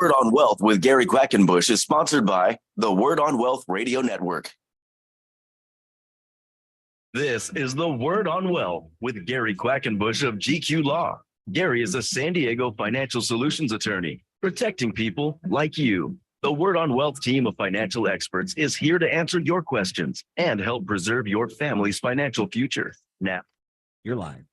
Word on Wealth with Gary Quackenbush is sponsored by the Word on Wealth Radio Network. This is the Word on Wealth with Gary Quackenbush of GQ Law. Gary is a San Diego financial solutions attorney, protecting people like you. The Word on Wealth team of financial experts is here to answer your questions and help preserve your family's financial future. Now, you're live.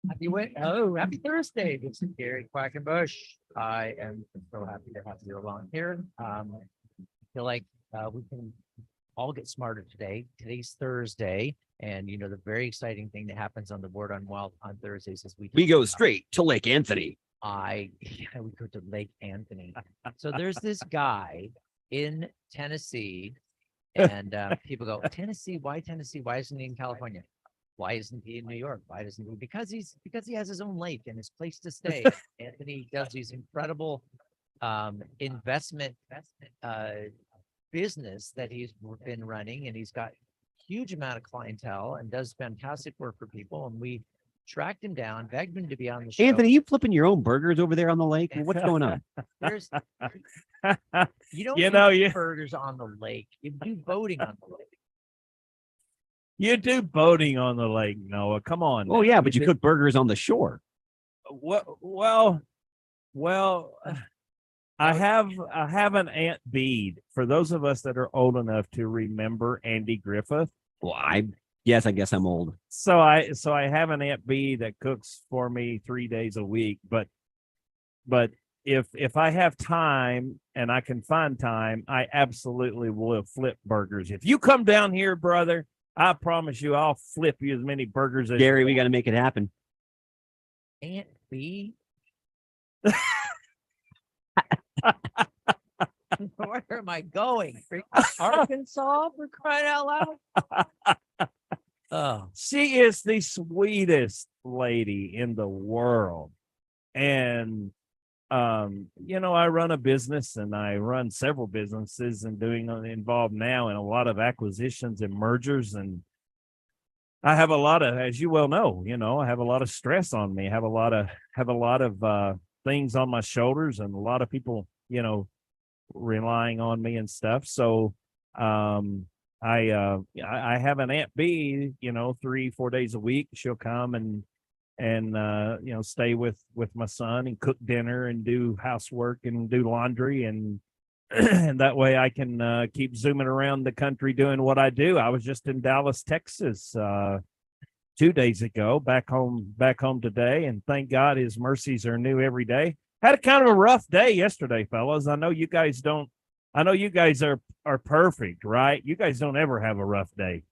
Happy Thursday. This is Gary Quackenbush. I am so happy to have you along here. I feel like we can all get smarter today. Today's Thursday, and the very exciting thing that happens on the Word on Wealth on Thursdays is we go straight to Lake Anthony. We go to Lake Anthony. So there's this guy in Tennessee, and people go, Tennessee? Why Tennessee? Why isn't he in California? Why isn't he in New York? Why doesn't he? Because he has his own lake and his place to stay. Anthony does these incredible investment business that he's been running, and he's got huge amount of clientele and does fantastic work for people. And we tracked him down, begged him to be on the show. Anthony, you flipping your own burgers over there on the lake? What's going on? You don't do burgers on the lake. You do boating on the lake. You do boating on the lake, Noah. Come on. Oh, yeah, but you cook burgers on the shore. Well, I have an Aunt Bede. For those of us that are old enough to remember Andy Griffith. Well, I guess I'm old. So I have an Aunt Bede that cooks for me 3 days a week. But if I have time and I can find time, I absolutely will flip burgers. If you come down here, brother, I promise you, I'll flip you as many burgers as Gary. We got to make it happen. Aunt B. Where am I going? Arkansas, for crying out loud? Oh, she is the sweetest lady in the world, and I run a business, and I run several businesses, and involved now in a lot of acquisitions and mergers. And I have a lot of, as you well know, I have a lot of stress on me. I have a lot of things on my shoulders, and a lot of people, relying on me and stuff. So, I have an Aunt B, 3-4 days a week. She'll come and stay with my son and cook dinner and do housework and do laundry, and and that way I can keep zooming around the country doing what I do. I was just in Dallas, Texas 2 days ago, back home today, and thank God his mercies are new every day. Had a kind of a rough day yesterday, fellas. I know you guys are perfect, right? You guys don't ever have a rough day.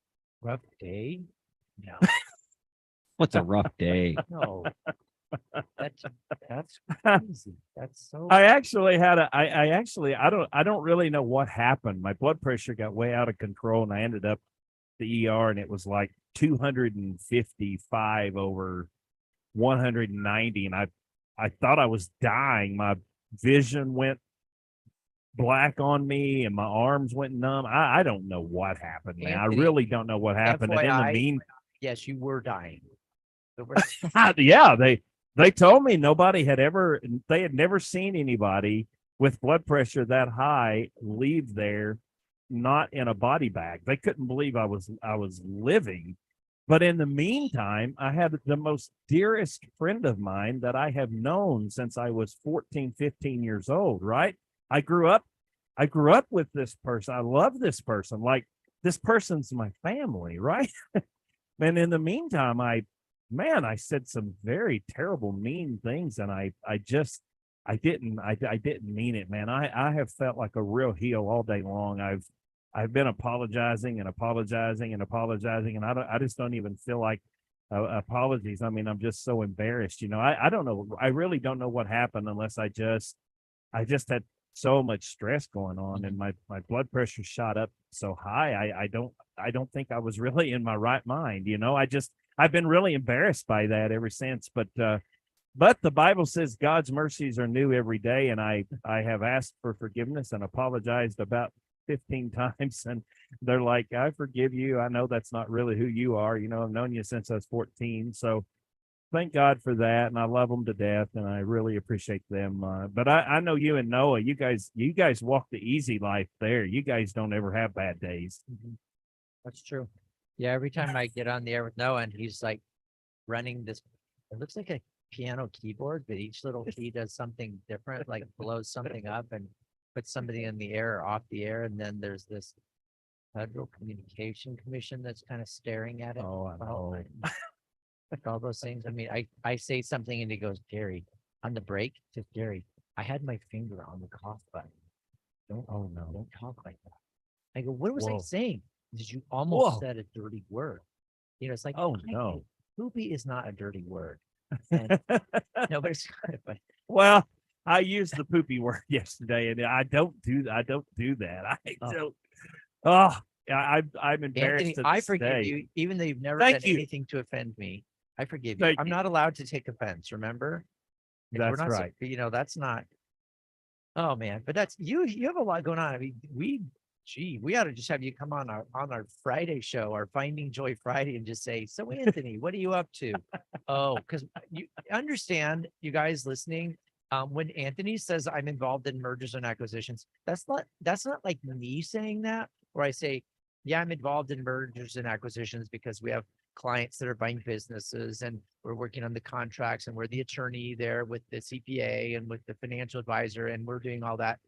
rough day? No. What's a rough day? No. That's crazy. That's so. I actually had I don't really know what happened. My blood pressure got way out of control, and I ended up the ER, and it was like 255 over 190, and I thought I was dying. My vision went black on me, and my arms went numb. I don't know what happened, man. Anthony, I really don't know what happened. And in the mean, yes, you were dying. yeah, they told me they had never seen anybody with blood pressure that high leave there not in a body bag. They couldn't believe I was living. But in the meantime, I had the most dearest friend of mine that I have known since I was 14, 15 years old, right? I grew up with this person. I love this person. Like, this person's my family, right? And in the meantime, I said some very terrible, mean things, and I didn't mean it, man. I have felt like a real heel all day long. I've been apologizing, and I just don't even feel like apologies. I mean, I'm just so embarrassed. I don't know. I really don't know what happened, unless I just had so much stress going on, and my blood pressure shot up so high. I don't think I was really in my right mind. I've been really embarrassed by that ever since. But the Bible says God's mercies are new every day, and I have asked for forgiveness and apologized about 15 times, and they're like, I forgive you. I know that's not really who you are. I've known you since I was 14. So thank God for that, and I love them to death, and I really appreciate them. But I know you and Noah, you guys walk the easy life there. You guys don't ever have bad days. That's true. Yeah, every time I get on the air with Noah and he's like running this, it looks like a piano keyboard, but each little key does something different, like blows something up and puts somebody in the air or off the air. And then there's this Federal Communication Commission that's kind of staring at it. Oh, I know. Like all those things. I mean, I say something and he goes, Gary, on the break, just Gary, I had my finger on the cough button. Don't talk like that. I go, what was I Whoa. saying? Did you almost Whoa. said a dirty word? You know, it's like, Oh, no. poopy is not a dirty word. And nobody's but Well, I used the poopy word yesterday, and I don't do that. I Oh. don't. Oh, I'm embarrassed. Anthony, to I this forgive day. you, even though you've never Thank done you. anything to offend me. I forgive you. Thank I'm you. not allowed to take offense, remember? If we're That's not so- right. You know, that's not. Oh man, but that's you have a lot going on. I mean, we ought to just have you come on our Friday show, our Finding Joy Friday, and just say, so Anthony, what are you up to? Oh, because you understand, you guys listening, when Anthony says I'm involved in mergers and acquisitions, that's not like me saying that, where I say, yeah, I'm involved in mergers and acquisitions because we have clients that are buying businesses and we're working on the contracts and we're the attorney there with the CPA and with the financial advisor and we're doing all that.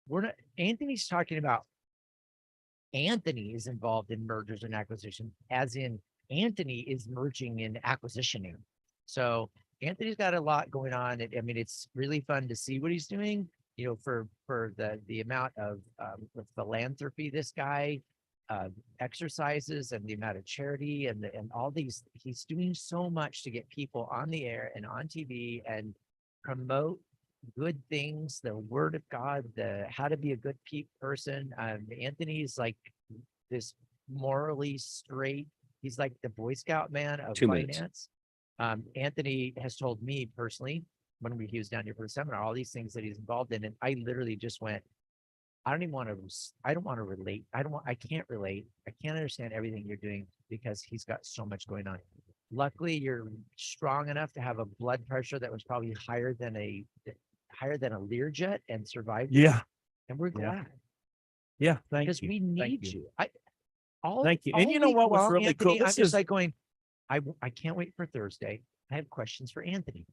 We're not, Anthony's talking about Anthony is involved in mergers and acquisitions, as in Anthony is merging and acquisitioning. So Anthony's got a lot going on. I mean, it's really fun to see what he's doing, you know, for the amount of philanthropy this guy exercises and the amount of charity and all these, he's doing so much to get people on the air and on TV and promote good things, the word of God, the how to be a good person. Anthony's like this morally straight. He's like the Boy Scout man of 2 minutes. finance. Anthony has told me personally when he was down here for the seminar, all these things that he's involved in. And I literally just went, I don't want to relate. I can't relate. I can't understand everything you're doing because he's got so much going on. Luckily, you're strong enough to have a blood pressure that was probably higher than a Learjet and survived. Yeah. And we're Yeah. glad Yeah. Thank because you. we Thank need you. you. Thank you. And you know what was really cool? I'm This just is- like going, I can't wait for Thursday. I have questions for Anthony.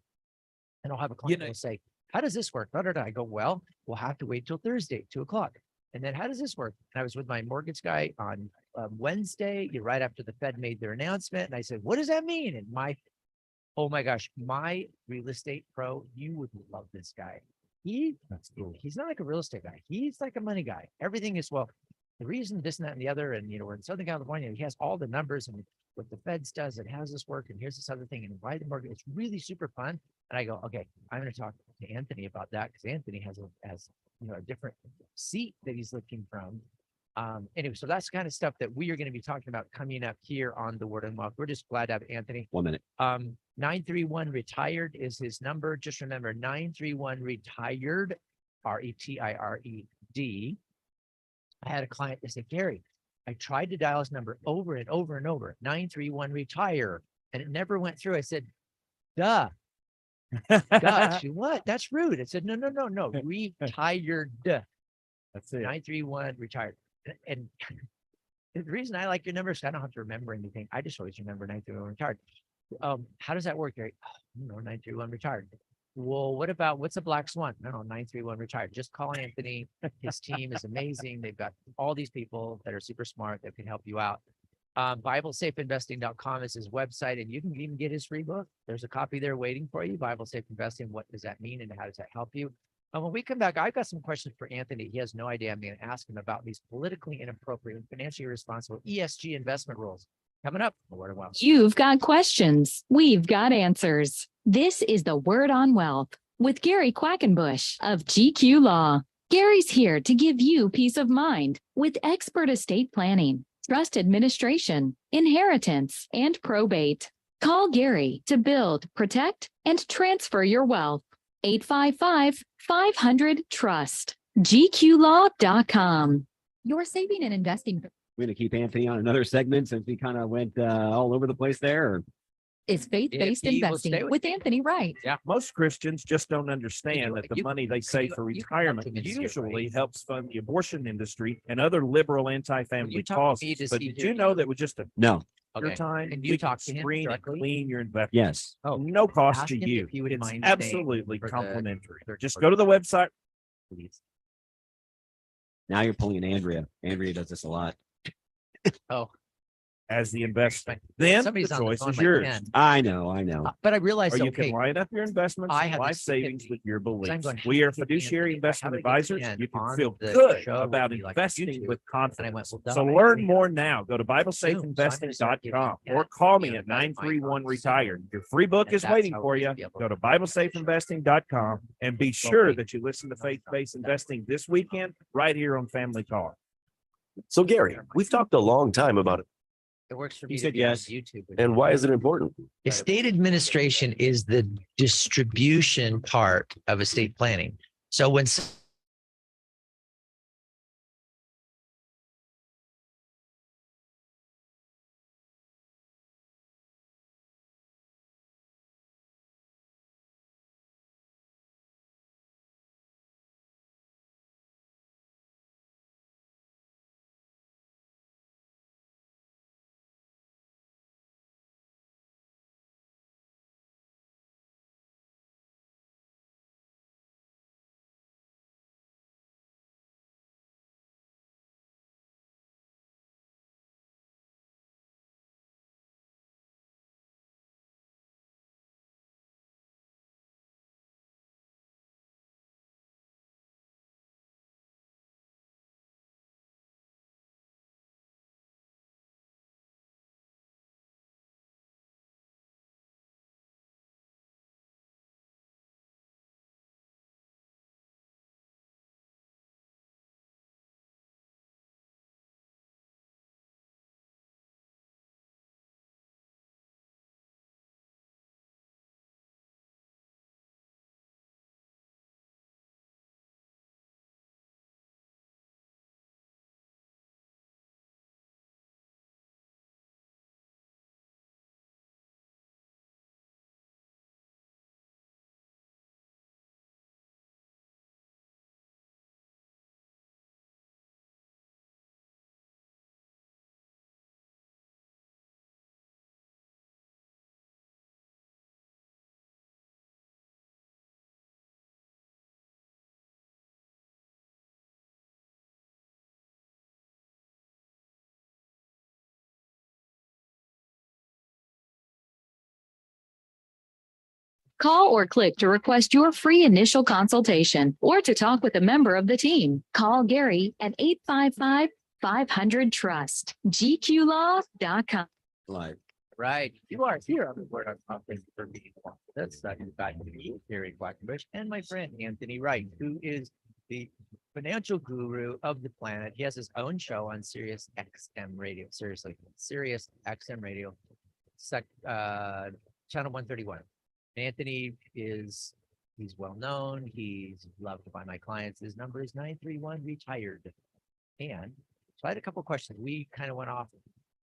And I'll have a client know- who will say, how does this work? I go, well, we'll have to wait till Thursday, 2:00. And then how does this work? And I was with my mortgage guy on Wednesday, right after the Fed made their announcement. And I said, what does that mean? And oh my gosh, my real estate pro, you would love this guy. That's cool. He's not like a real estate guy. He's like a money guy. Everything is, well, the reason this and that and the other, and we're in Southern California, he has all the numbers and what the Feds does and how does this work? And here's this other thing and why the mortgage. It's really super fun. And I go, okay, I'm going to talk to Anthony about that because Anthony has a different seat that he's looking from. Anyway, so that's kind of stuff that we are going to be talking about coming up here on the Word and Wealth. We're just glad to have Anthony. 1 minute. 931 retired is his number. Just remember 931 retired, RETIRED. I had a client that said, Gary, I tried to dial his number over and over and over, 931 retire, and it never went through. I said, duh. Gosh, what? That's rude. I said, no, retired. That's it. 931 retired. And the reason I like your number is I don't have to remember anything. I just always remember 931 retired. How does that work, Gary? 931 retired. Well, what's a black swan? No, 931 retired. Just call Anthony. His team is amazing. They've got all these people that are super smart that can help you out. BibleSafeInvesting.com is his website, and you can even get his free book. There's a copy there waiting for you. Bible Safe Investing. What does that mean, and how does that help you? When we come back, I've got some questions for Anthony. He has no idea. I'm going to ask him about these politically inappropriate and financially irresponsible ESG investment rules. Coming up, the Word of Wealth. You've got questions. We've got answers. This is the Word on Wealth with Gary Quackenbush of GQ Law. Gary's here to give you peace of mind with expert estate planning, trust administration, inheritance, and probate. Call Gary to build, protect, and transfer your wealth. 855-500-TRUST. GQLaw.com. Your saving and investing. We're going to keep Anthony on another segment since we kind of went all over the place there. Or is faith-based he will investing stay with with Anthony Wright. Most Christians just don't understand that the you- money they you- save for you can talk retirement to him in spirit, usually right? helps fund the abortion industry and other liberal anti-family talk to me, causes. does But he did hear you you? know that with just a No. your Okay. time, Can we you can talk to him screen and directly? clean your investment? Yes. Oh, No cost ask to him you. if he would It's mind staying absolutely for the complimentary. third Just quarter. go to the website. please. Now you're pulling Andrea. Andrea does this a lot. Oh, As the investment, Fine. then the somebody's on the choice phone, is my yours. pen. I know. I know. But I realized, Or you okay, can line up your investments I and have life this savings stupidity, with your I'm beliefs. going, We are how do I get fiduciary Anthony- investment how do I get advisors. in You can on feel the good show about with me, like investing YouTube? with And I went, confidence. well, So duh, I learn agree. more now. Go to So I'm gonna start BibleSafeInvesting.com giving or call me Anthony at a better mic on 931 Zoom. retired. Your free book And is that's waiting how for we're you. gonna be able Go to to- BibleSafeInvesting.com and be sure that you listen to faith-based investing this weekend right here on Family Talk. So Gary, we've talked a long time about it. It works for He me to said be on yes. YouTube. with And you. why is it important? Estate administration is the distribution part of estate planning. So when Call or click to request your free initial consultation or to talk with a member of the team. Call Gary at 855-500-TRUST. GQLaw.com. Live. right, you are here on the Word on Top. Thank you for being one. That's got me, Gary Quackenbush, and my friend Anthony Wright, who is the financial guru of the planet. He has his own show on Sirius XM Radio. Seriously, Sirius XM Radio, channel 131. Anthony he's well known. He's loved by my clients. His number is 931 retired. And so I had a couple of questions. We kind of went off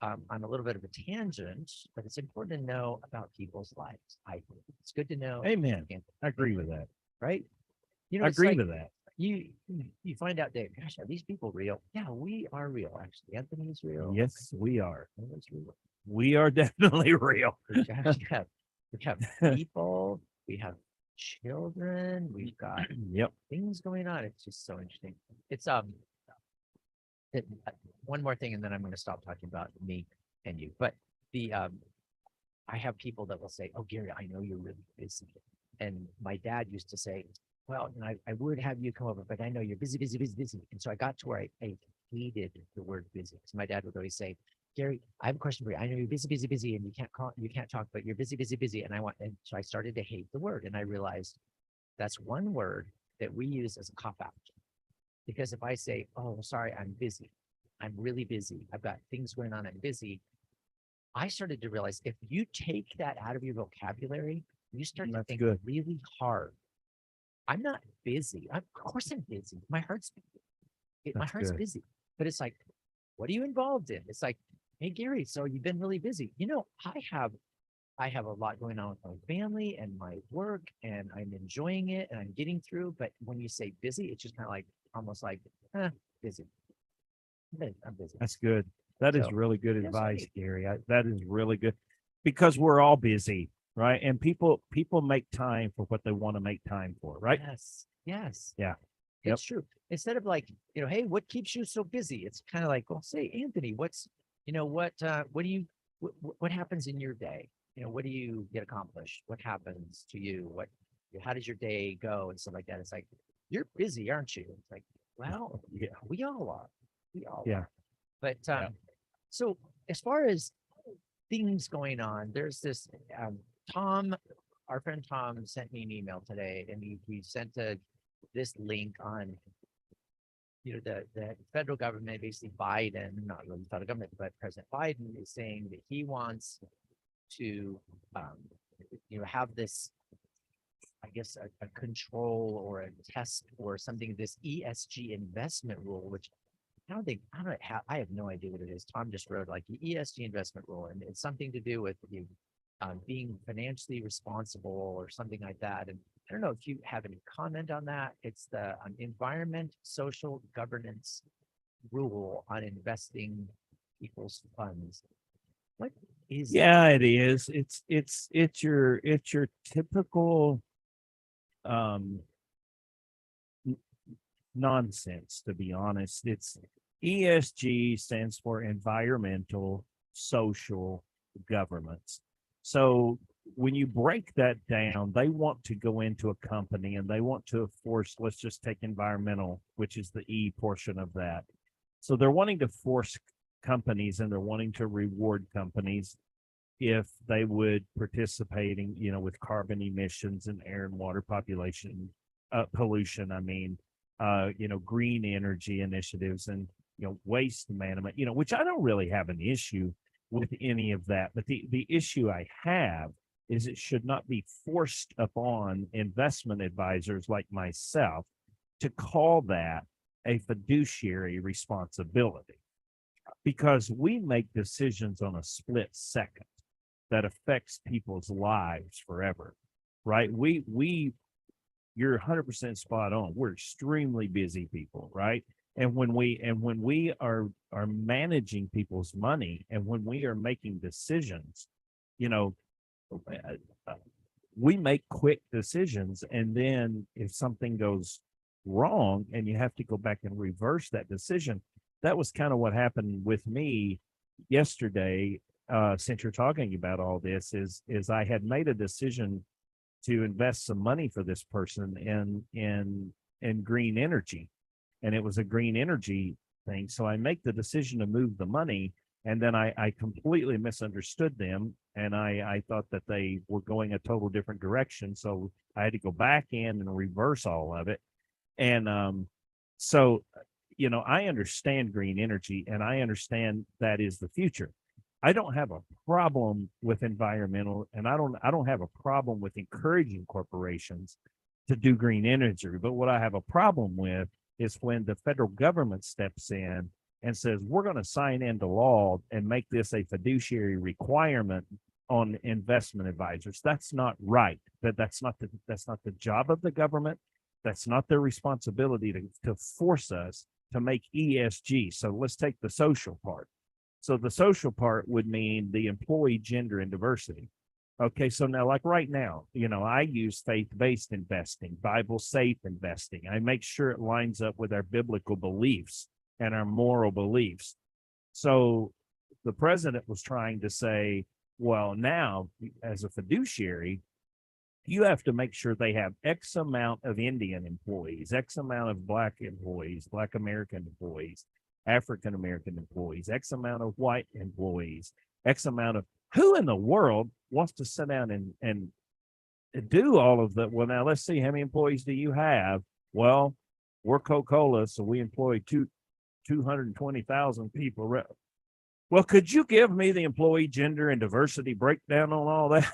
on a little bit of a tangent, but it's important to know about people's lives. I think it's good to know. Amen. Anthony, I agree with that. right? You know, I it's agree like with that. you find out that, gosh, are these people real? Yeah, we are real. Actually, Anthony's real. Yes, we are. Anthony's real. We are definitely real. We have people, we have children, we've got Yep. things going on. It's just so interesting. It's one more thing, and then I'm going to stop talking about me and you. But I have people that will say, "Oh, Gary, I know you're really busy," and my dad used to say, "Well, you know, I would have you come over, but I know you're busy, busy, busy, busy." And so I got to where I hated the word busy. So my dad would always say, "Gary, I have a question for you. I know you're busy, busy, busy, and you can't call, you can't talk, but you're busy, busy, busy." And so I started to hate the word, and I realized that's one word that we use as a cop out. Because if I say, "Oh, sorry, I'm busy. I'm really busy. I've got things going on. I'm busy." I started to realize if you take that out of your vocabulary, you start to That's think good. really hard. I'm not busy. Of course I'm busy. My heart's my That's heart's good. busy. But it's like, what are you involved in? It's like, hey Gary, so you've been really busy. You know, I have I have a lot going on with my family and my work, and I'm enjoying it and I'm getting through. But when you say busy, it's just kind of like almost like busy. I'm busy. That's good. That is So, really good yes, advice, right. Gary. That is really good because we're all busy, right? And people make time for what they want to make time for, right? Yes. Yes. Yeah. Yep. It's true. Instead of like, hey, what keeps you so busy? It's kind of like, well, say, Anthony, what do you, what happens in your day? What do you get accomplished? What happens to you? How does your day go? And stuff like that. It's like, you're busy, aren't you? It's like, well, Yeah. we all are. We all Yeah. are. But, Yeah. so as far as things going on, there's this, Tom, our friend Tom sent me an email today, and he sent this link on, the federal government, basically Biden, not really the federal government, but President Biden is saying that he wants to, have this, I guess, a control or a test or something, this ESG investment rule, which I don't think, I have no idea what it is. Tom just wrote like the ESG investment rule, and it's something to do with the being financially responsible or something like that. And I don't know if you have any comment on that. It's the environment, social governance rule on investing people's funds. What is that? Yeah, it is. It's your typical um nonsense, to be honest. It's ESG stands for environmental, social, governance. So when you break that down, they want to go into a company and they want to force, let's just take environmental, which is the E portion of that. So they're wanting to force companies and they're wanting to reward companies if they would participating, with carbon emissions and air and water population pollution. I mean, green energy initiatives and, waste management, which I don't really have an issue with any of that. But the issue I have is it should not be forced upon investment advisors like myself to call that a fiduciary responsibility, because we make decisions on a split second that affects people's lives forever, right? You're 100% spot on. We're extremely busy people, right? And when we are managing people's money, and when we are making decisions, we make quick decisions, and then if something goes wrong and you have to go back and reverse that decision, that was kind of what happened with me yesterday. Since you're talking about all this, is I had made a decision to invest some money for this person in green energy, and it was a green energy thing. So I make the decision to move the money, and then I completely misunderstood them, and I thought that they were going a total different direction. So I had to go back in and reverse all of it. And so I understand green energy, and I understand that is the future. I don't have a problem with environmental, and I don't have a problem with encouraging corporations to do green energy. But what I have a problem with is when the federal government steps in and says, we're going to sign into law and make this a fiduciary requirement on investment advisors. That's not right. That's not the job of the government. That's not their responsibility to force us to make ESG. So let's take the social part. So the social part would mean the employee gender and diversity. Okay, so now, like right now, I use faith-based investing, Bible-safe investing. I make sure it lines up with our biblical beliefs and our moral beliefs. So the president was trying to say, well, now, as a fiduciary, you have to make sure they have X amount of Indian employees, X amount of Black employees, Black American employees, African American employees, X amount of white employees, X amount of, who in the world wants to sit down and do all of that? Well, now let's see, how many employees do you have? Well, we're Coca-Cola, so we employ 220,000 people. Well, could you give me the employee gender and diversity breakdown on all that?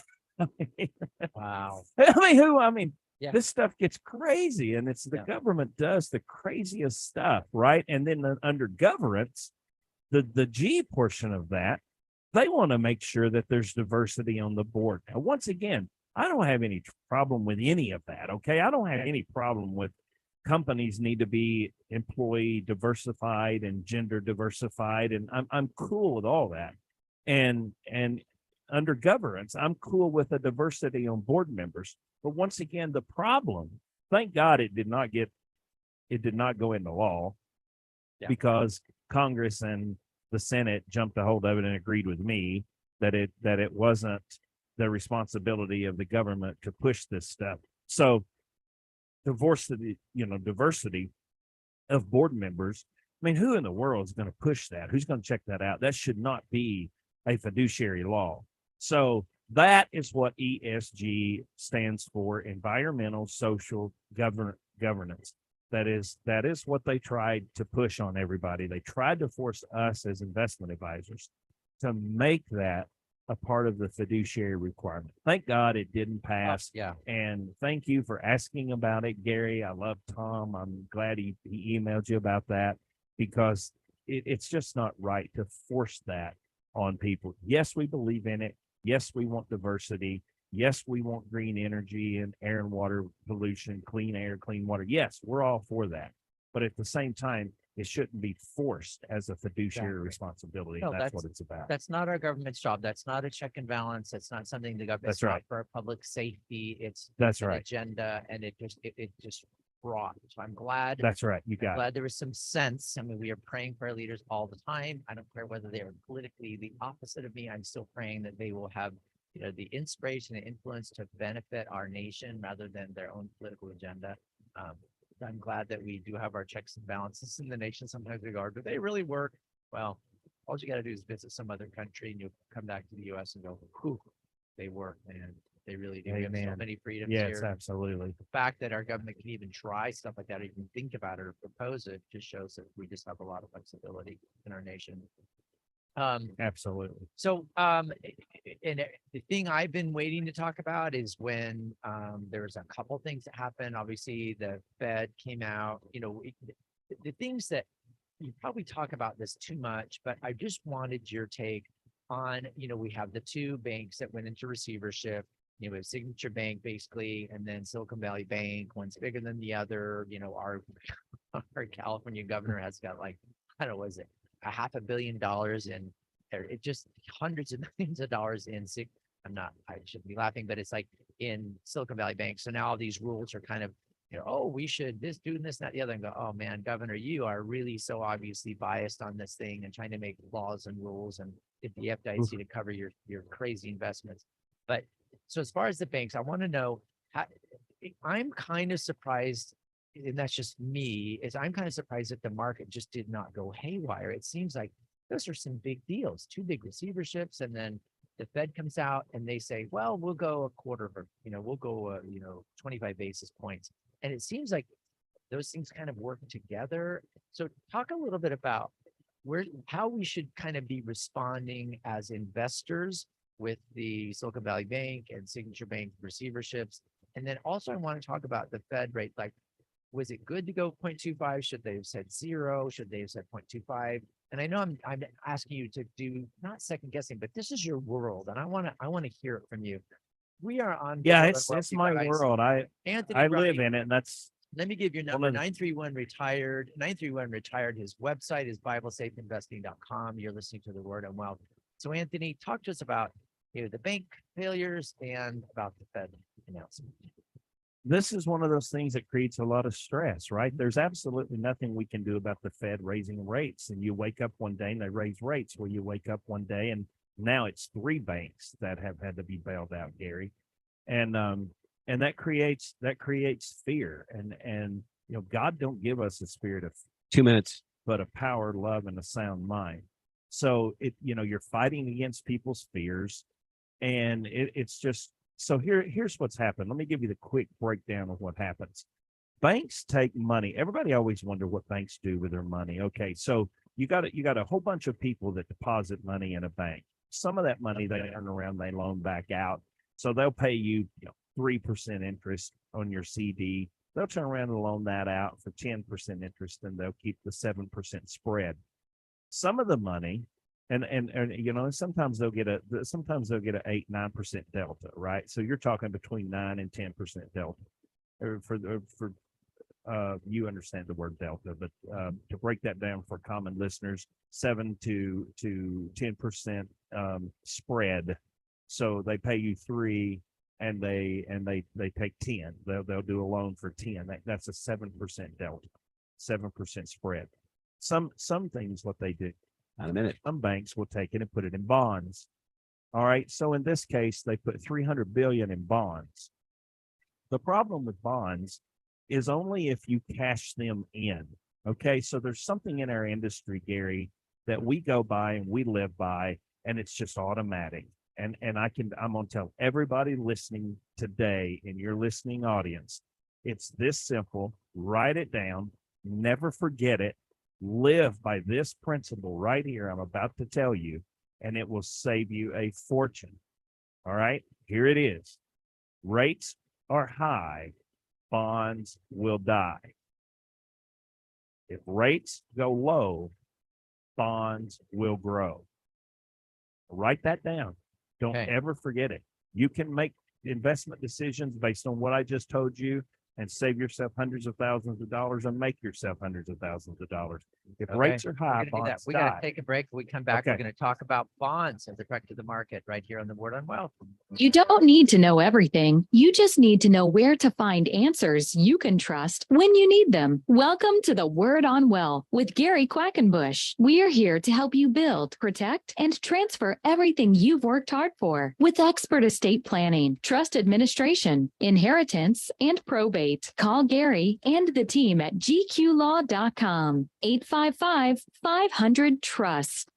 Wow. Yeah. This stuff gets crazy, and it's the government does the craziest stuff, right? And then under governance, the G portion of that They want to make sure that there's diversity on the board. Now, once again, I don't have any problem with any of that. Okay. I don't have any problem with companies need to be employee diversified and gender diversified. And I'm cool with all that. And under governance, I'm cool with the diversity on board members. But once again, the problem, thank God it did not go into law because Congress and the Senate jumped a hold of it and agreed with me that it wasn't the responsibility of the government to push this stuff. So diversity of board members. I mean, who in the world is going to push that? Who's going to check that out? That should not be a fiduciary law. So that is what ESG stands for: environmental, social, governance. That is what they tried to push on everybody. They tried to force us as investment advisors to make that a part of the fiduciary requirement. Thank God it didn't pass. Yeah. And thank you for asking about it, Gary. I love Tom. I'm glad he emailed you about that, because it's just not right to force that on people. Yes, we believe in it. Yes, we want diversity. Yes, we want green energy and air and water pollution, clean air, clean water. Yes, we're all for that. But at the same time, it shouldn't be forced as a fiduciary responsibility. No, that's what it's about. That's not our government's job. That's not a check and balance. That's not something the government. That's right. For our public safety. It's That's an right. agenda, and it just brought. So I'm glad. That's right. You I'm got it. glad there was some sense. I mean, we are praying for our leaders all the time. I don't care whether they are politically the opposite of me. I'm still praying that they will have, the inspiration and influence to benefit our nation rather than their own political agenda. I'm glad that we do have our checks and balances in the nation. Sometimes we go, do they really work? Well, all you got to do is visit some other country and you'll come back to the U.S. and go, whew, they work, man. They really do. We have so Amen. many freedoms Yes, here. absolutely. The fact that our government can even try stuff like that, or even think about it or propose it, just shows that we just have a lot of flexibility in our nation. Absolutely. So, and the thing I've been waiting to talk about is when there's a couple things that happened. Obviously, the Fed came out. The things that you probably talk about this too much, but I just wanted your take on. We have the two banks that went into receivership. We have Signature Bank basically, and then Silicon Valley Bank. One's bigger than the other. Our California governor has got like, I don't know, was it $500 million in, or it just hundreds of millions of dollars in. I shouldn't be laughing, but it's like in Silicon Valley Bank. So now all these rules are kind of, oh, we should do this, that, the other, and go, oh man, Governor, you are really so obviously biased on this thing and trying to make laws and rules and get the FDIC to cover your crazy investments. But so as far as the banks, I want to know how. I'm kind of surprised, and that's just me, is I'm kind of surprised that the market just did not go haywire. It seems like those are some big deals, two big receiverships, and then the Fed comes out and they say, well, we'll go a quarter of, we'll go, 25 basis points. And it seems like those things kind of work together. So talk a little bit about how we should kind of be responding as investors with the Silicon Valley Bank and Signature Bank receiverships. And then also I want to talk about the Fed rate. Like, was it good to go 0.25? Should they have said 0? Should they have said 0.25? And I know I'm asking you to do not second guessing, but this is your world, and I want to hear it from you. We are on. Yeah, it's my world. Anthony I Wright, live in it, and that's. Let me give your number. 931 retired. 931 retired. His website is BibleSafeInvesting.com. You're listening to The Word on Wealth. So Anthony, talk to us about the bank failures and about the Fed announcement. This is one of those things that creates a lot of stress, right? There's absolutely nothing we can do about the Fed raising rates. And you wake up one day and they raise rates, where you wake up one day and now it's 3 banks that have had to be bailed out, Gary. And that creates fear. And God don't give us a spirit of 2 minutes, but a power, love, and a sound mind. So you're fighting against people's fears, and it's just. So here's what's happened. Let me give you the quick breakdown of what happens. Banks take money. Everybody always wonder what banks do with their money. Okay, so you got a whole bunch of people that deposit money in a bank. Some of that money they turn around, they loan back out. So they'll pay you 3% interest on your CD. They'll turn around and loan that out for 10% interest, and they'll keep the 7% spread. Some of the money And and sometimes they'll get a 8-9% delta, right? So you're talking between 9 and 10% delta. For you understand the word delta, but to break that down for common listeners, 7 to 10% spread. So they pay you 3 and they take 10. They'll do a loan for 10. That's a 7% delta, 7% spread. Some things what they do. Not a minute. Some banks will take it and put it in bonds. All right. So in this case, they put 300 billion in bonds. The problem with bonds is only if you cash them in. Okay. So there's something in our industry, Gary, that we go by and we live by, and it's just automatic. And I'm going to tell everybody listening today in your listening audience, it's this simple. Write it down. Never forget it. Live by this principle right here I'm about to tell you, and it will save you a fortune. All right, here it is. Rates are high, bonds will die. If rates go low, bonds will grow. Write that down. Don't ever forget it. You can make investment decisions based on what I just told you and save yourself hundreds of thousands of dollars and make yourself hundreds of thousands of dollars. If rates are high, bonds we die. got to take a break. When we come back, we're Okay. going to talk about bonds and the effect of the market right here on the Word on Wealth. You don't need to know everything. You just need to know where to find answers you can trust when you need them. Welcome to the Word on Wealth with Gary Quackenbush. We are here to help you build, protect, and transfer everything you've worked hard for with expert estate planning, trust administration, inheritance, and probate. Call Gary and the team at gqlaw.com. 855-500-TRUST.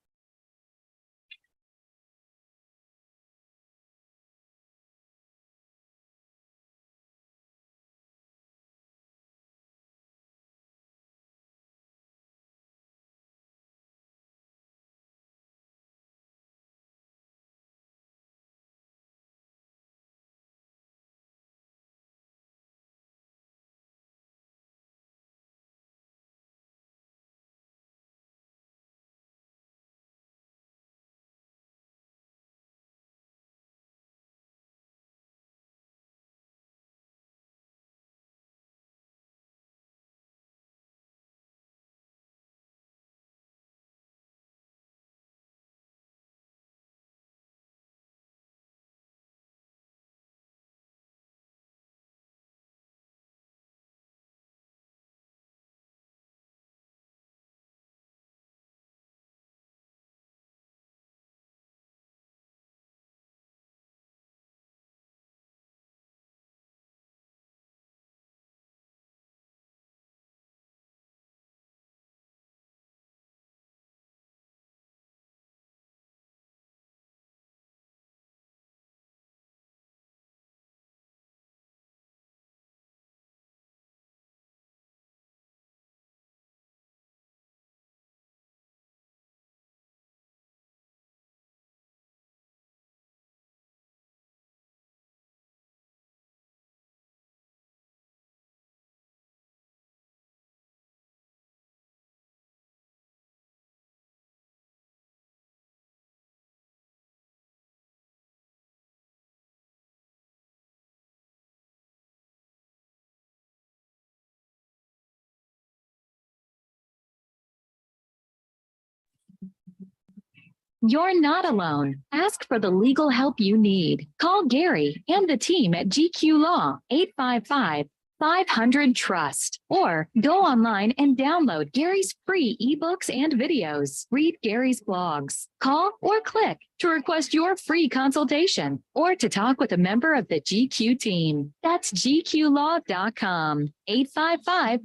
You're not alone. Ask for the legal help you need. Call Gary and the team at GQ Law, 855-500-TRUST, or go online and download Gary's free ebooks and videos. Read Gary's blogs. Call or click to request your free consultation or to talk with a member of the GQ team. That's gqlaw.com, 855.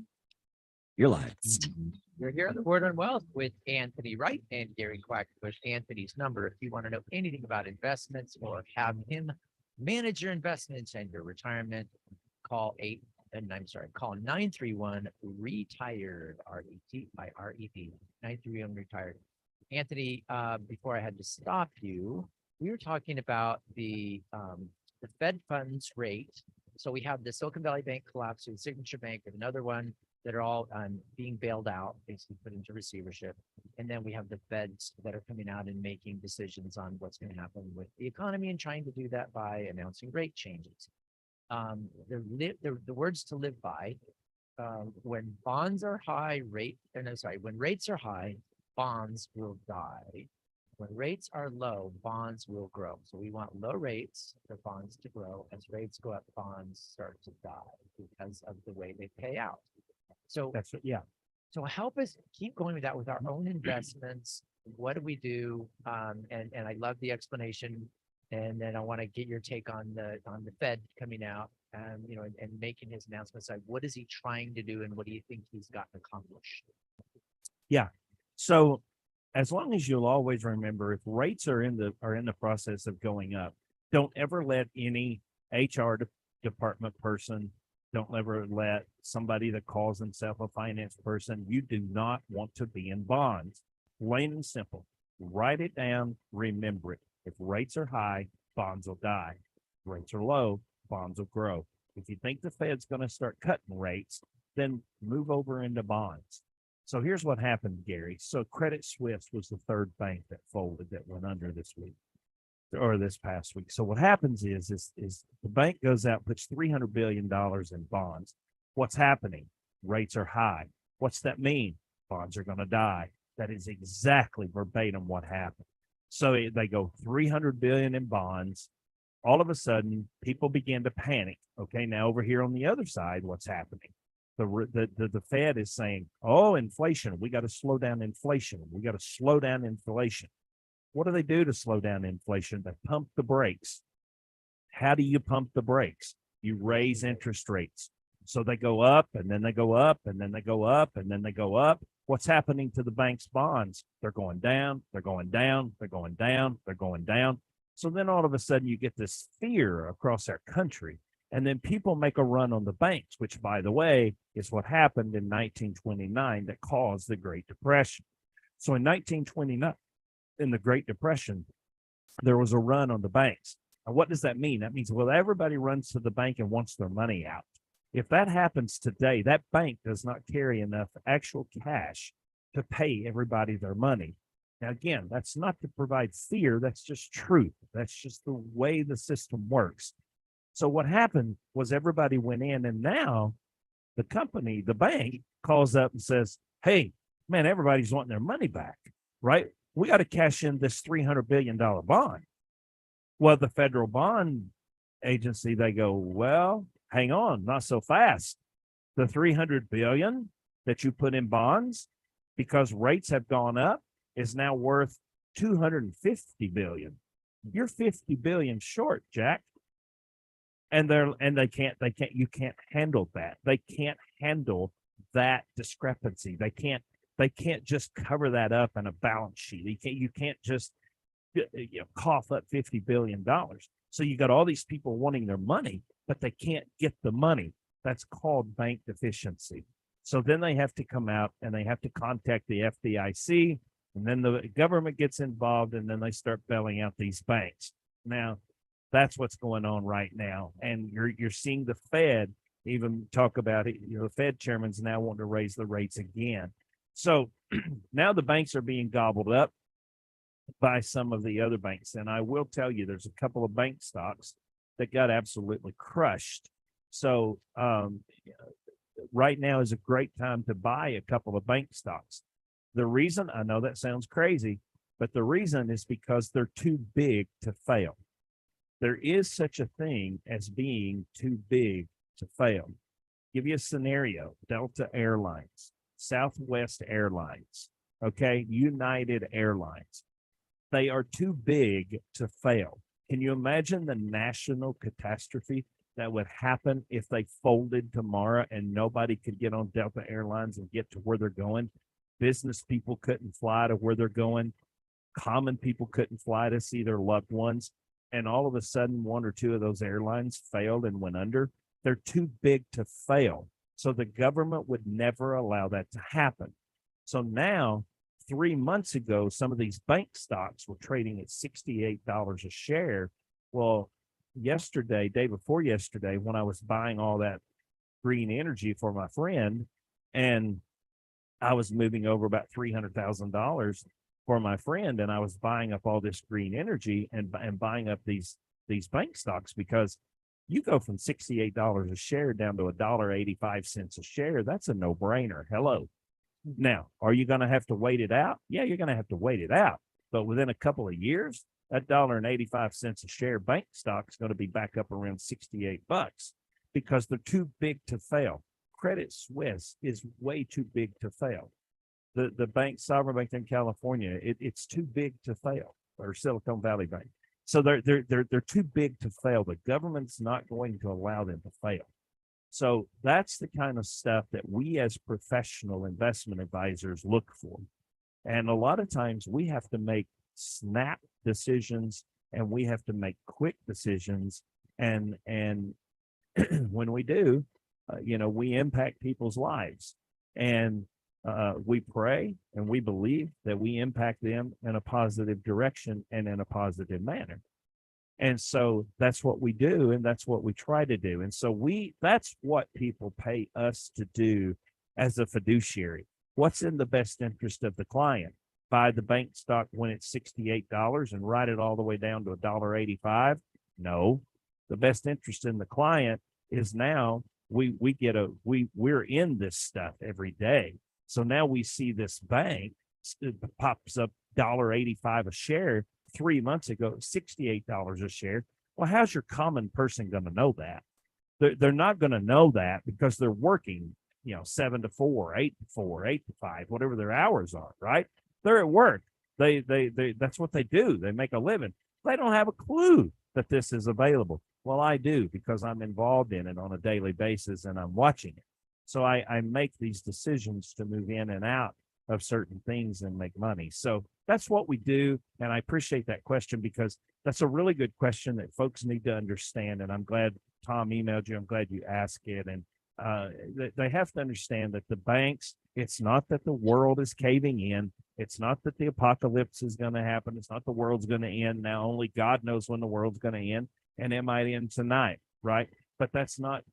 You're live. You're here on the Word on Wealth with Anthony Wright and Gary Quackenbush. Anthony's number, if you want to know anything about investments or have him manage your investments and your retirement, call 931 retired, RETIRED, 931 retired. Anthony, before I had to stop you, we were talking about the Fed funds rate. So we have the Silicon Valley Bank collapse, the Signature Bank, and another one. that are all being bailed out, basically put into receivership. And then we have the feds that are coming out and making decisions on what's going to happen with the economy and trying to do that by announcing rate changes. The words to live by, when bonds are high, when rates are high, bonds will die. When rates are low, bonds will grow. So we want low rates for bonds to grow. As rates go up, bonds start to die because of the way they pay out. So That's yeah. so help us keep going with that with our own investments. What do we do? And I love the explanation. And then I want to get your take on the Fed coming out, and making his announcements. Like, what is he trying to do, and what do you think he's gotten accomplished? Yeah. So as long as you'll always remember, if rates are in the process of going up, don't ever let any HR department person, don't ever let somebody that calls themselves a finance person. You do not want to be in bonds. Plain and simple. Write it down. Remember it. If rates are high, bonds will die. If rates are low, bonds will grow. If you think the Fed's going to start cutting rates, then move over into bonds. So here's what happened, Gary. So Credit Suisse was the third bank that folded, that went under this week or this past week. So what happens is the bank goes out, puts $300 billion in bonds. What's happening? Rates are high. What's that mean? Bonds are going to die. That is exactly verbatim what happened. So they go 300 billion in bonds. All of a sudden, people begin to panic. Okay, now over here on the other side, what's happening? The Fed is saying, oh, inflation. We got to slow down inflation. We got to slow down inflation. What do they do to slow down inflation? They pump the brakes. How do you pump the brakes? You raise interest rates. So they go up, and then they go up, and then they go up, and then they go up. What's happening to the bank's bonds? They're going down, they're going down, they're going down, they're going down. So then all of a sudden you get this fear across our country. And then people make a run on the banks, which, by the way, is what happened in 1929 that caused the Great Depression. So in 1929, in the Great Depression, there was a run on the banks. And what does that mean? That means, well, everybody runs to the bank and wants their money out. If that happens today, that bank does not carry enough actual cash to pay everybody their money. Now, again, that's not to provide fear. That's just truth. That's just the way the system works. So what happened was everybody went in, and now the company, the bank, calls up and says, hey, man, everybody's wanting their money back, right? We got to cash in this $300 billion bond. Well, the federal bond agency, they go, well, hang on, not so fast. The 300 billion that you put in bonds, because rates have gone up, is now worth 250 billion. You're 50 billion short, Jack. And you can't handle that. They can't handle that discrepancy. They can't just cover that up in a balance sheet. You can't just cough up $50 billion. So you got all these people wanting their money, but they can't get the money. That's called bank deficiency. So then they have to come out and they have to contact the FDIC, and then the government gets involved, and then they start bailing out these banks. Now, that's what's going on right now. And you're seeing the Fed even talk about it. The Fed chairman's now wanting to raise the rates again. So now the banks are being gobbled up by some of the other banks. And I will tell you, there's a couple of bank stocks that got absolutely crushed. So right now is a great time to buy a couple of bank stocks. The reason, I know that sounds crazy, but the reason is because they're too big to fail. There is such a thing as being too big to fail. Give you a scenario: Delta Airlines, Southwest Airlines, okay, United Airlines. They are too big to fail. Can you imagine the national catastrophe that would happen if they folded tomorrow and nobody could get on Delta Airlines and get to where they're going? Business people couldn't fly to where they're going. Common people couldn't fly to see their loved ones. And all of a sudden, one or two of those airlines failed and went under. They're too big to fail. So the government would never allow that to happen. So now, 3 months ago, some of these bank stocks were trading at $68 a share. Well, day before yesterday, when I was buying all that green energy for my friend, And I was moving over about $300,000 for my friend, and I was buying up all this green energy and buying up these bank stocks, because you go from $68 a share down to $1.85 a share. That's a no-brainer. Hello. Now, are you going to have to wait it out? Yeah, you're going to have to wait it out. But within a couple of years, that $1.85 a share bank stock is going to be back up around $68 because they're too big to fail. Credit Suisse is way too big to fail. The bank, sovereign bank in California, it's too big to fail, or Silicon Valley Bank. So they're too big to fail. The government's not going to allow them to fail. So that's the kind of stuff that we as professional investment advisors look for. And a lot of times we have to make snap decisions, and we have to make quick decisions. And when we do, we impact people's lives, and we pray and we believe that we impact them in a positive direction and in a positive manner. And so that's what we do, and that's what we try to do. And so that's what people pay us to do as a fiduciary. What's in the best interest of the client? Buy the bank stock when it's $68 and ride it all the way down to $1.85? No, the best interest in the client is now we're in this stuff every day. So now we see this bank pops up $1.85 a share. 3 months ago, $68 a share. Well, how's your common person going to know that? They're not going to know that, because they're working, 7 to 4, 8 to 4, 8 to 5, whatever their hours are, right? They're at work. They that's what they do. They make a living. They don't have a clue that this is available. Well, I do, because I'm involved in it on a daily basis and I'm watching it. So I make these decisions to move in and out of certain things and make money. So that's what we do. And I appreciate that question, because that's a really good question that folks need to understand. And I'm glad Tom emailed you. I'm glad you asked it. And they have to understand that the banks, it's not that the world is caving in. It's not that the apocalypse is going to happen. It's not the world's going to end. Now, only God knows when the world's going to end, and it might end tonight, right? But that's not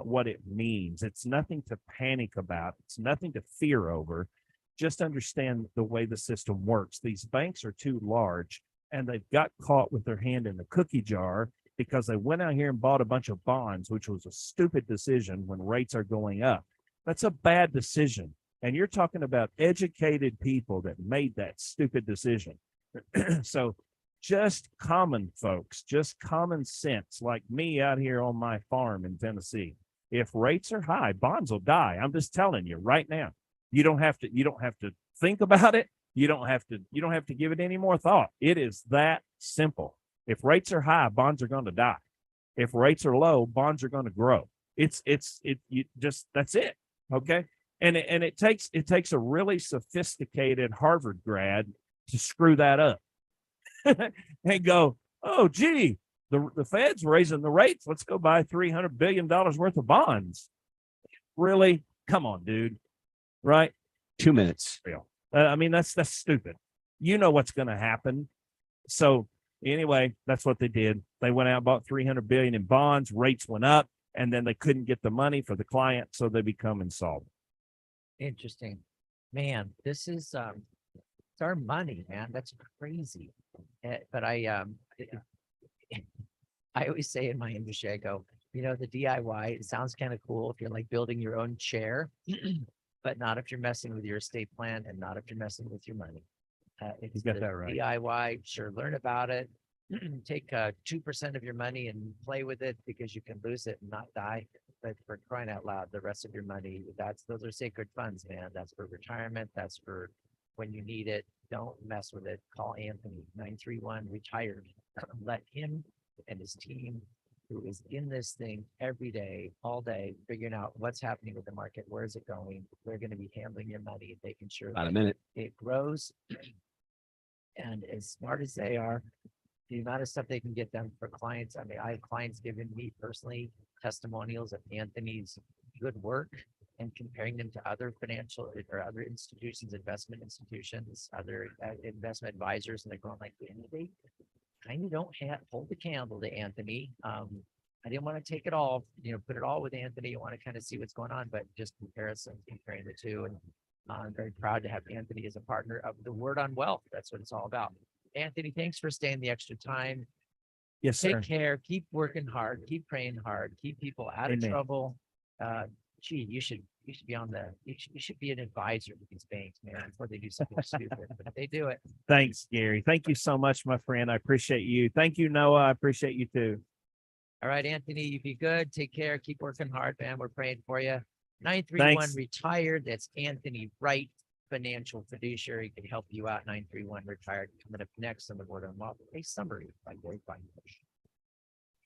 what it means. It's nothing to panic about. It's nothing to fear over. Just understand the way the system works. These banks are too large, and they've got caught with their hand in the cookie jar because they went out here and bought a bunch of bonds, which was a stupid decision when rates are going up. That's a bad decision. And you're talking about educated people that made that stupid decision. So just common folks, just common sense, like me out here on my farm in Tennessee. If rates are high, bonds will die. I'm just telling you right now. You don't have to think about it. You don't have to give it any more thought. It is that simple. If rates are high, bonds are going to die. If rates are low, bonds are going to grow. That's it. Okay. And it takes a really sophisticated Harvard grad to screw that up and go, oh, gee, the Fed's raising the rates. Let's go buy $300 billion worth of bonds. Really? Come on, dude. Right? 2 minutes. I mean, that's stupid. You know what's going to happen. So anyway, that's what they did. They went out and bought $300 billion in bonds. Rates went up, and then they couldn't get the money for the client, so they become insolvent. Interesting, man. This is it's our money, man. That's crazy. But I always say in my industry, I go, the DIY, it sounds kind of cool if you're like building your own chair, but not if you're messing with your estate plan, and not if you're messing with your money. If You got that right. DIY, sure, learn about it. Take 2% of your money and play with it, because you can lose it and not die. But for crying out loud, the rest of your money, those are sacred funds, man. That's for retirement. That's for when you need it. Don't mess with it. Call Anthony, 931-RETIRED. Let him and his team, who is in this thing every day, all day, figuring out what's happening with the market, where is it going. They're going to be handling your money, making sure About a that minute. it grows. And as smart as they are, the amount of stuff they can get done for clients. I mean, I have clients giving me personally testimonials of Anthony's good work and comparing them to other financial or other institutions, investment institutions, other investment advisors. And they're going like, they kind of don't hold the candle to Anthony. I didn't want to take it all, put it all with Anthony. I want to kind of see what's going on, but just comparing the two. And I'm very proud to have Anthony as a partner of the Word on Wealth. That's what it's all about. Anthony, thanks for staying the extra time. Yes, sir. Take care. Keep working hard. Keep praying hard. Keep people out of Amen. trouble. You should be you should be an advisor to these banks, man, before they do something stupid. But they do it. Thanks, Gary. Thank you so much, my friend. I appreciate you. Thank you, Noah. I appreciate you too. All right, Anthony, you be good. Take care. Keep working hard, man. We're praying for you. 931 Thanks. retired. That's Anthony Wright, financial fiduciary, can help you out. 931 retired. Coming up next on the Word on Wealth, a summary by Gary Quackenbush.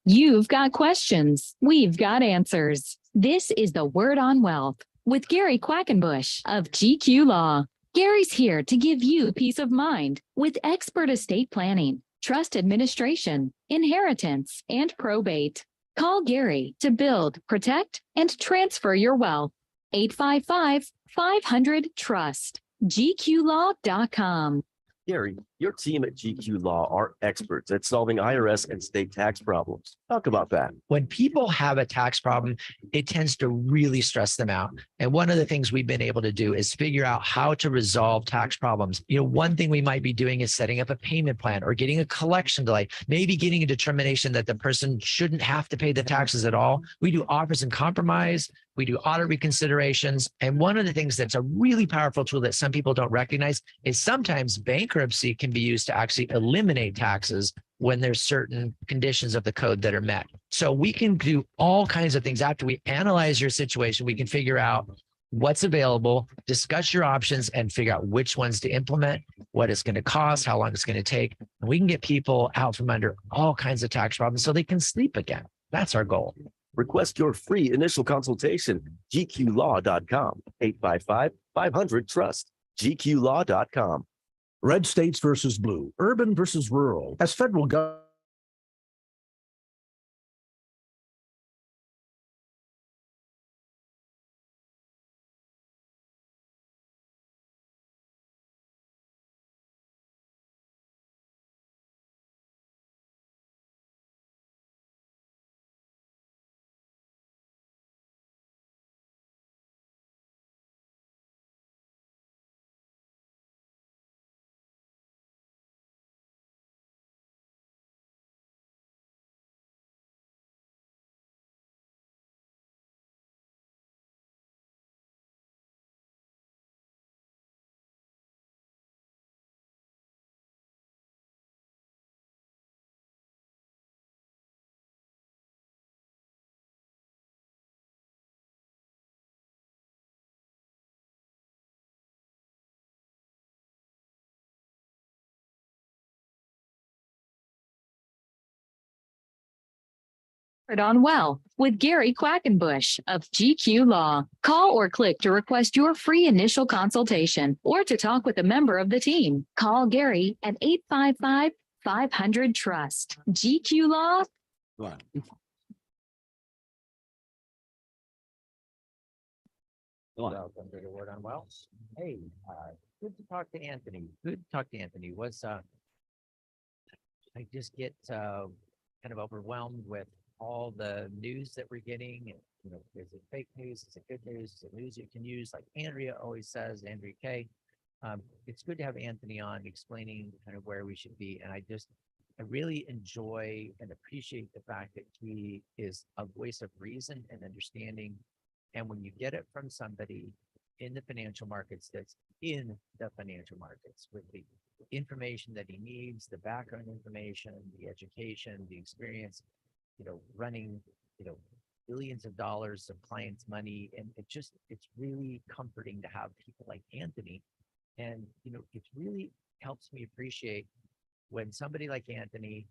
You've got questions. We've got answers. This is the Word on Wealth with Gary Quackenbush of GQ Law. Gary's here to give you peace of mind with expert estate planning, trust administration, inheritance, and probate. Call Gary to build, protect, and transfer your wealth. 855-500-TRUST. GQLaw.com. Gary, your team at GQ Law are experts at solving IRS and state tax problems. Talk about that. When people have a tax problem, it tends to really stress them out. And one of the things we've been able to do is figure out how to resolve tax problems. One thing we might be doing is setting up a payment plan or getting a collection delay, maybe getting a determination that the person shouldn't have to pay the taxes at all. We do offers and compromise. We do audit reconsiderations. And one of the things that's a really powerful tool that some people don't recognize is sometimes bankruptcy can be used to actually eliminate taxes when there's certain conditions of the code that are met. So we can do all kinds of things. After we analyze your situation, we can figure out what's available, discuss your options, and figure out which ones to implement, what it's going to cost, how long it's going to take. And we can get people out from under all kinds of tax problems so they can sleep again. That's our goal. Request your free initial consultation. GQLaw.com. 855-500-TRUST. GQLaw.com. Red states versus blue, urban versus rural. As federal government Word on Well with Gary Quackenbush of GQ Law. Call or click to request your free initial consultation or to talk with a member of the team. Call Gary at 855-500-TRUST. GQ Law. Go on. Go on. Welcome to the Word on Wealth. Hey, good to talk to Anthony. Good to talk to Anthony. I just get kind of overwhelmed with all the news that we're getting. And, is it fake news? Is it good news? Is it news you can use? Like Andrea always says, Andrea K. It's good to have Anthony on explaining kind of where we should be. And I really enjoy and appreciate the fact that he is a voice of reason and understanding. And when you get it from somebody in the financial markets that's in the financial markets with the information that he needs, the background information, the education, the experience, running, billions of dollars of clients' money. And it's really comforting to have people like Anthony. And, it really helps me appreciate when somebody like Anthony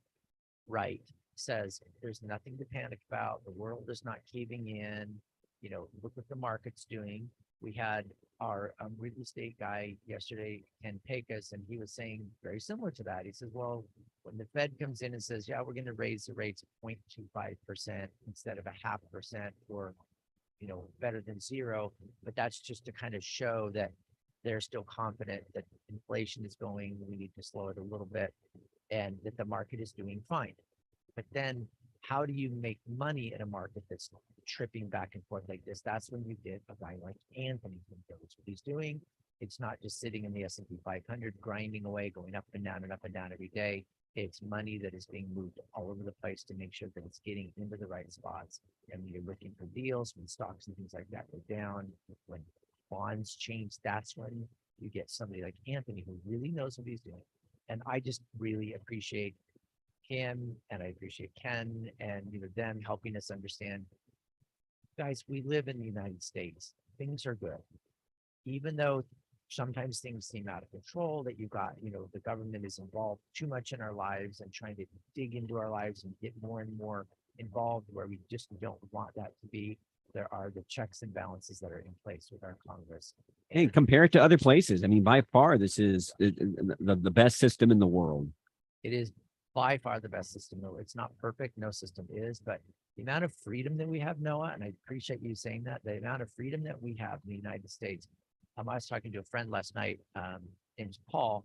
Wright says, there's nothing to panic about. The world is not caving in. Look what the market's doing. We had our real estate guy yesterday, Ken Pecos, and he was saying very similar to that. He says, well, when the Fed comes in and says, yeah, we're going to raise the rates 0.25% instead of 0.5% or, better than zero. But that's just to kind of show that they're still confident that inflation is going, we need to slow it a little bit, and that the market is doing fine. But then how do you make money in a market that's tripping back and forth like this? That's when you get a guy like Anthony who knows what he's doing. It's not just sitting in the S&P 500, grinding away, going up and down every day. It's money that is being moved all over the place to make sure that it's getting into the right spots. And when you're looking for deals, when stocks and things like that go down, when bonds change, that's when you get somebody like Anthony who really knows what he's doing. And I just really appreciate him, and I appreciate Ken and them helping us understand, guys, we live in the United States. Things are good. Even though sometimes things seem out of control, that you've got, the government is involved too much in our lives and trying to dig into our lives and get more and more involved where we just don't want that to be. There are the checks and balances that are in place with our Congress. Hey, compare it to other places. I mean, by far, this is the best system in the world. It is by far the best system. It's not perfect. No system is, but the amount of freedom that we have, Noah, and I appreciate you saying that, the amount of freedom that we have in the United States. I was talking to a friend last night, named Paul,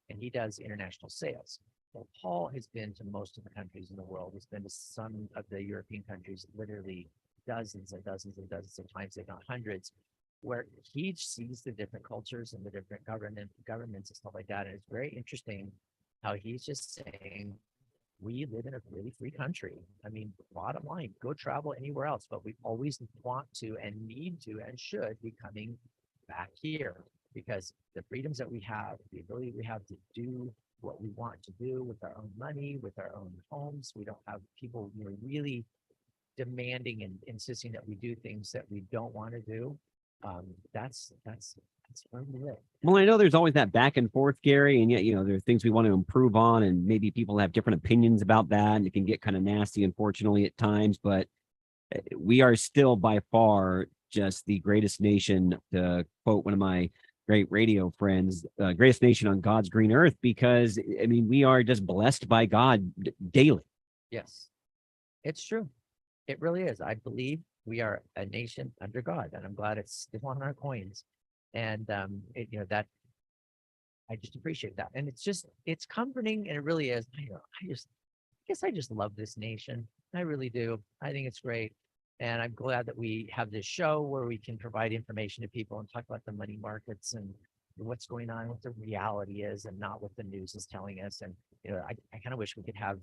and he does international sales. Well, Paul has been to most of the countries in the world. He's been to some of the European countries, literally dozens and dozens and dozens of times, if not hundreds, where he sees the different cultures and the different governments and stuff like that. And it's very interesting how he's just saying, we live in a really free country. I mean, bottom line, go travel anywhere else, but we always want to and need to and should be coming back here, because the freedoms that we have, the ability we have to do what we want to do with our own money, with our own homes. We don't have people really demanding and insisting that we do things that we don't want to do. That's where we live. Well, I know there's always that back and forth, Gary, and yet, there are things we want to improve on, and maybe people have different opinions about that, and it can get kind of nasty, unfortunately, at times, but we are still by far just the greatest nation, to quote one of my great radio friends, greatest nation on God's green earth, because, I mean, we are just blessed by God daily. Yes, it's true. It really is. I believe we are a nation under God, and I'm glad it's still on our coins. And that I just appreciate that. And it's comforting, and it really is. I guess I just love this nation. I really do. I think it's great. And I'm glad that we have this show where we can provide information to people and talk about the money markets and what's going on, what the reality is, and not what the news is telling us. And, I kind of wish we could have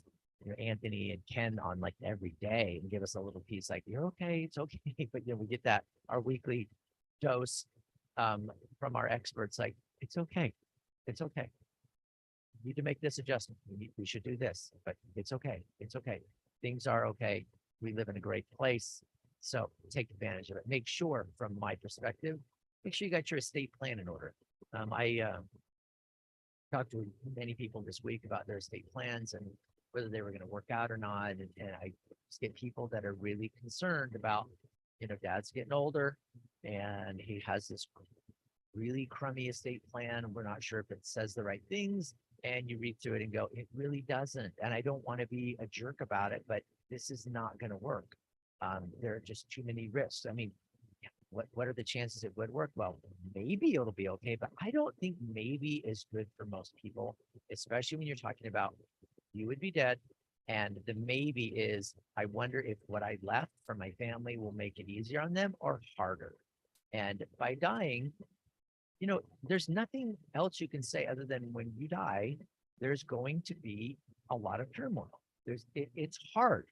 Anthony and Ken on like every day and give us a little piece like, you're okay, it's okay. But, we get that, our weekly dose from our experts, like, it's okay. It's okay. We need to make this adjustment. We should do this, but it's okay. It's okay. Things are okay. We live in a great place, so take advantage of it. Make sure, from my perspective, make sure you got your estate plan in order. I talked to many people this week about their estate plans and whether they were going to work out or not. And I just get people that are really concerned about, dad's getting older and he has this really crummy estate plan, and we're not sure if it says the right things. And you read through it and go, it really doesn't. And I don't want to be a jerk about it, but this is not going to work. There are just too many risks. I mean, what are the chances it would work? Well, maybe it'll be okay, but I don't think maybe is good for most people, especially when you're talking about you would be dead. And the maybe is, I wonder if what I left for my family will make it easier on them or harder. And by dying, there's nothing else you can say other than when you die, there's going to be a lot of turmoil. It's hard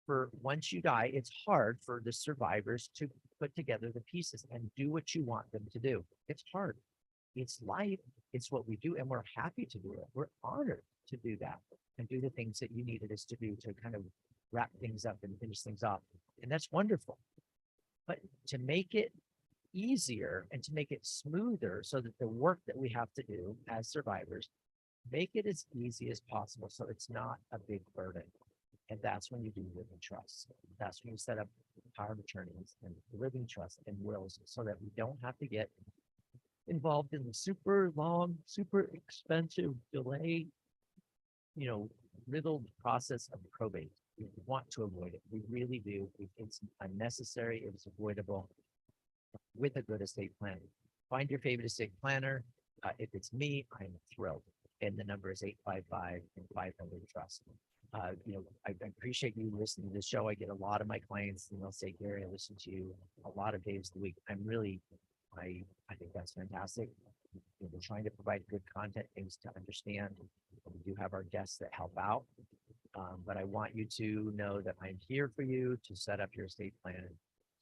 for once you die, it's hard for the survivors to put together the pieces and do what you want them to do. It's hard. It's life. It's what we do. And we're happy to do it. We're honored to do that and do the things that you needed us to do to kind of wrap things up and finish things off. And that's wonderful. But to make it easier and to make it smoother so that the work that we have to do as survivors, make it as easy as possible so it's not a big burden. And that's when you do living trusts. That's when you set up power of attorneys and living trusts and wills so that we don't have to get involved in the super long, super expensive delay, riddled process of probate. We want to avoid it. We really do. It's unnecessary. It's avoidable with a good estate plan. Find your favorite estate planner. If it's me, I'm thrilled. And the number is 855 and 500 trust. I appreciate you listening to the show. I get a lot of my clients and they'll say, Gary, I listen to you a lot of days a week. I think that's fantastic. We're trying to provide good content, things to understand. We do have our guests that help out. But I want you to know that I'm here for you to set up your estate plan,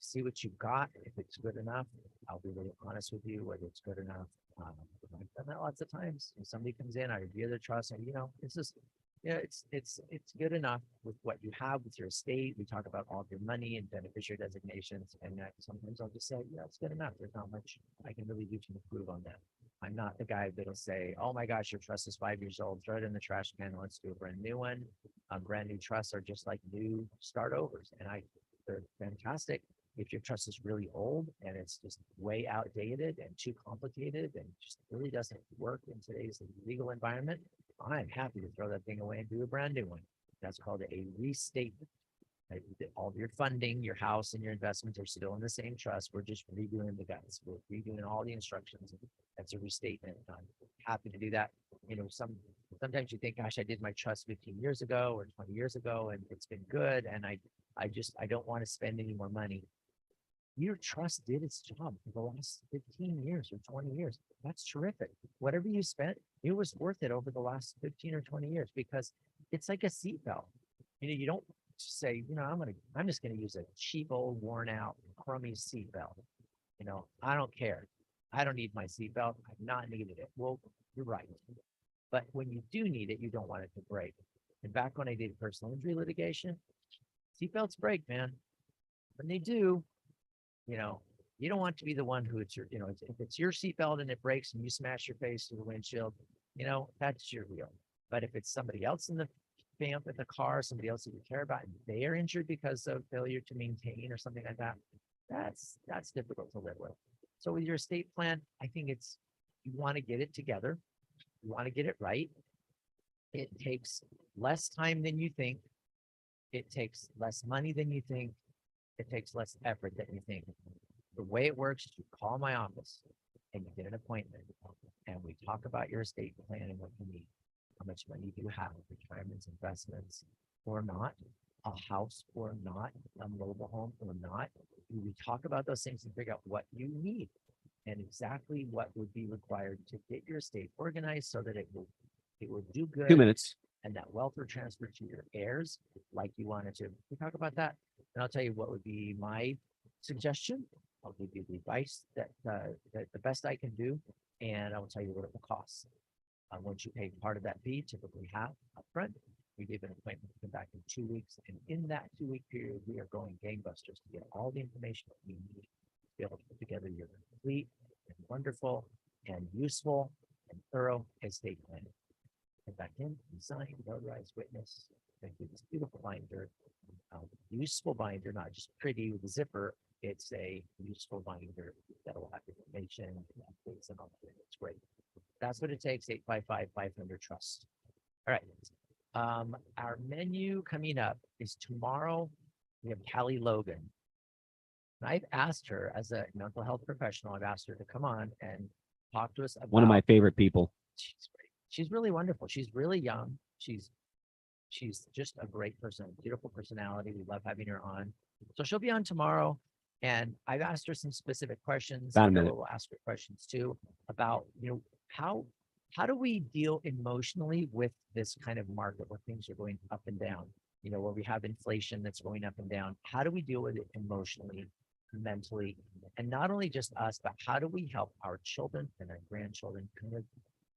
see what you've got. If it's good enough, I'll be really honest with you whether it's good enough. I've done that lots of times. When somebody comes in, I review their trust, and it's just, it's good enough with what you have with your estate. We talk about all of your money and beneficiary designations, and that sometimes I'll just say, yeah, it's good enough. There's not much I can really do to improve on that. I'm not the guy that'll say, oh my gosh, your trust is 5 years old, throw it in the trash can, let's do a brand new one. Brand new trusts are just like new start overs, and they're fantastic. If your trust is really old and it's just way outdated and too complicated and just really doesn't work in today's legal environment, I'm happy to throw that thing away and do a brand new one. That's called a restatement. All of your funding, your house, and your investments are still in the same trust. We're just redoing the guts. We're redoing all the instructions. That's a restatement. I'm happy to do that. Sometimes you think, gosh, I did my trust 15 years ago or 20 years ago, and it's been good, and I don't want to spend any more money. Your trust did its job for the last 15 years or 20 years. That's terrific. Whatever you spent, it was worth it over the last 15 or 20 years, because it's like a seatbelt. You don't say, I'm just going to use a cheap, old, worn out, crummy seatbelt. I don't care. I don't need my seatbelt. I've not needed it. Well, you're right. But when you do need it, you don't want it to break. And back when I did personal injury litigation, seatbelts break, man. When they do, you don't want to be the one who if it's your seatbelt and it breaks and you smash your face through the windshield, that's your deal. But if it's somebody else in the car, somebody else that you care about, and they are injured because of failure to maintain or something like that, that's difficult to live with. So with your estate plan, I think you want to get it together. You want to get it right. It takes less time than you think. It takes less money than you think. It takes less effort than you think. The way it works is you call my office and you get an appointment, and we talk about your estate plan and what you need. How much money do you have, retirements, investments, or not, a house or not, a mobile home or not. We talk about those things and figure out what you need and exactly what would be required to get your estate organized so that it will do good. 2 minutes. And that wealth will transfer to your heirs like you wanted to. We talk about that, and I'll tell you what would be my suggestion. I'll give you the advice that the best I can do, and I will tell you what it will cost. Once you pay part of that fee, typically half upfront, we give an appointment to come back in 2 weeks, and in that 2-week period, we are going gangbusters to get all the information that we need to be able to put together your complete and wonderful and useful and thorough estate plan. Come back in, sign, notarize, witness. Thank you. This beautiful binder, useful binder, not just pretty with a zipper. It's a useful binder that will have information, updates, and all that. It's great. That's what it takes. 855-500-TRUST. All right. Our menu coming up is tomorrow. We have Callie Logan. And I've asked her, as a mental health professional, I've asked her to come on and talk to us about. One of my favorite people. She's great. She's really wonderful. She's really young. She's just a great person, beautiful personality. We love having her on. So she'll be on tomorrow. And I've asked her some specific questions. About a minute. We'll ask her questions too about, how do we deal emotionally with this kind of market where things are going up and down, where we have inflation that's going up and down. How do we deal with it emotionally, mentally, and not only just us, but how do we help our children and our grandchildren kind of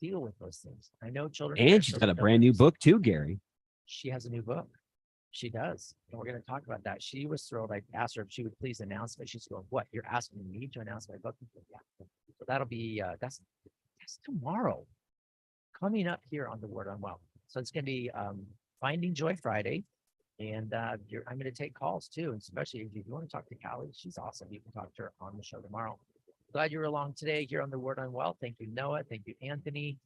deal with those things? I know children. And she's got a brand new book too, Gary. She has a new book. She does. And we're going to talk about that. She was thrilled. I asked her if she would please announce it. She's going, what? You're asking me to announce my book? Yeah. So that'll be, that's tomorrow, coming up here on the Word on Wealth. So it's going to be Finding Joy Friday. And I'm going to take calls too. And especially if you want to talk to Callie, she's awesome. You can talk to her on the show tomorrow. Glad you're along today here on the Word on Wealth. Thank you, Noah. Thank you, Anthony.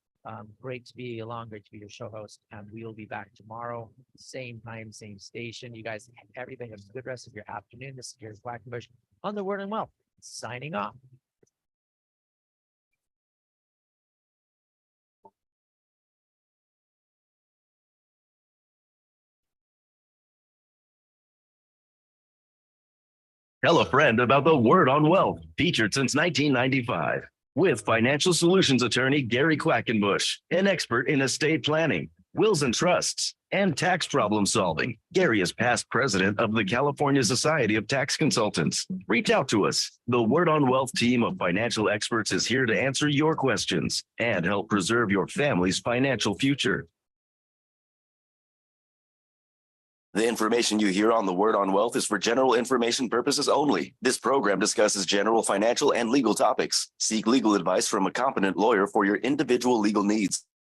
Great to be along. Great to be your show host. And we will be back tomorrow, same time, same station. You guys, everybody have a good rest of your afternoon. This is Gary Quackenbush on the Word on Wealth, signing off. Tell a friend about the Word on Wealth, featured since 1995. With financial solutions attorney Gary Quackenbush, an expert in estate planning, wills and trusts, and tax problem solving. Gary is past president of the California Society of Tax Consultants. Reach out to us. The Word on Wealth team of financial experts is here to answer your questions and help preserve your family's financial future. The information you hear on the Word on Wealth is for general information purposes only. This program discusses general financial and legal topics. Seek legal advice from a competent lawyer for your individual legal needs.